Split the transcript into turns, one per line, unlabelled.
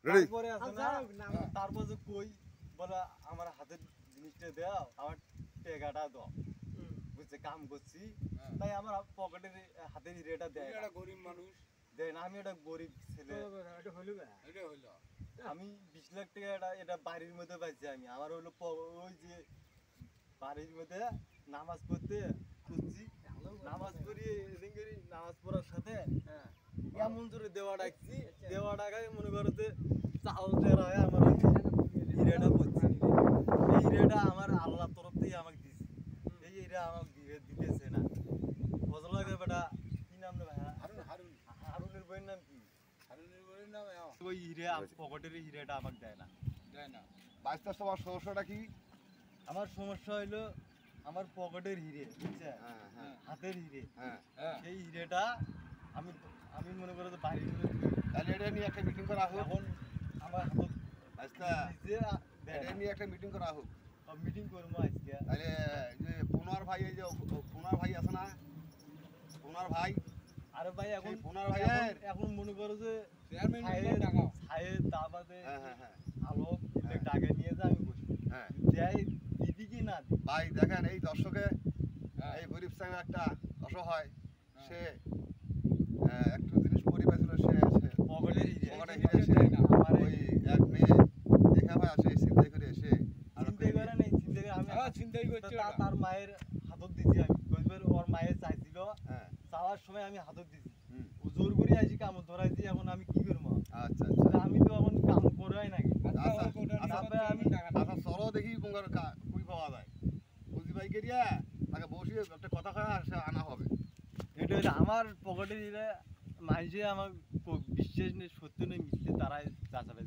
Ready
তারপরে আছে না তারপর যে কই বলে আমার হাতের জিনিসটা দাও আমার টাকাটা দাও বুঝছে কাম করছি তাই আমার পকেটের হাতের হিরেটা দেয়
একটা গরিব মানুষ
দেয় না আমি একটা গরিব ছেলে আমি 20 লাখ টাকা এটা বাড়ির মধ্যে পাইছি আমি আমার হলো ওই যে বাড়ির মধ্যে নামাজ পড়তে খুঁজছি নামাজ পড়িয়ে নামাজ পড়ার সাথে এমন জোরে দেওয়া ডাকছি দেওয়া ডাকায় মনে করো যে চাল দেওয়া হয় আমার ওই হিরেটা পড়ছি এই হিরেটা আমার আল্লাহর তরফ থেকে আমাকে দিছে এই হিরে আমাকে দিতেছে না ফজল লাগে বেটা কি নাম রে ভাইয়া হারুনের বইয়ের নাম কি ওই হিরে পকেটের হিরেটা আমাকে দেয় না
বাইস্তার তোমার সমস্যাটা কি
আমার সমস্যা হইলো আমার পকেটের হিরে বুঝছেন হাতের হিরে সেই হিরেটা আমি আমি মনে করি বাড়ির
তাহলে এটা নিয়ে একটা মিটিং করা হোক
এখন আমার হাতত
বাইস্তা
নিজে
এটা নিয়ে একটা মিটিং করা হোক
মিটিং করবো আজকে
তাহলে যে পুনার ভাই এই যে পুনার ভাই আছে না পুনার ভাই
আরে ভাই এখন
পুনার ভাইয়ের
এখন মনে করো যে
চেয়ারম্যান
ছায়ের দাবাতে
হ্যাঁ
আলোক ডাকে নিয়ে যা আমি বসি
হ্যাঁ
দেয় দিদি কি না দিদি
ভাই দেখেন এই দর্শকে এই গরিব সাহেব একটা অসহায় সে একটু জিনিস পরি পাইছিল সে
পকেটের
পকেটে হিরে সে ওই এক মেয়ে দেখা ভাই আসে চিন্তাই করে এসে
চিন্তা করে নেই চিন্তা করে আমি
চিন্তাই করছে
তার মায়ের হাতত দিছি আমি কইবার ওর মায়ের চাইছিল
হ্যাঁ
চাওয়ার সময় আমি হাতত দিছি
হুম।
ও জোর করে আইছি কাম ধরাইছি এখন আমি কি করবো
আচ্ছা
আমি তো এখন কাম করাই নাকি তারপরে আমি
আচ্ছা চলো দেখি কোনকার কুই পাওয়া যায় বুঝি ভাই কেরিয়া তাকে বসিয়ে একটা কথা কয়া সে আনা হবে
এটা আমার পকেটে দিলে মানুষে আমার বিশ্বাস নেই সত্য নেই মিথ্যে তারাই যাচাবে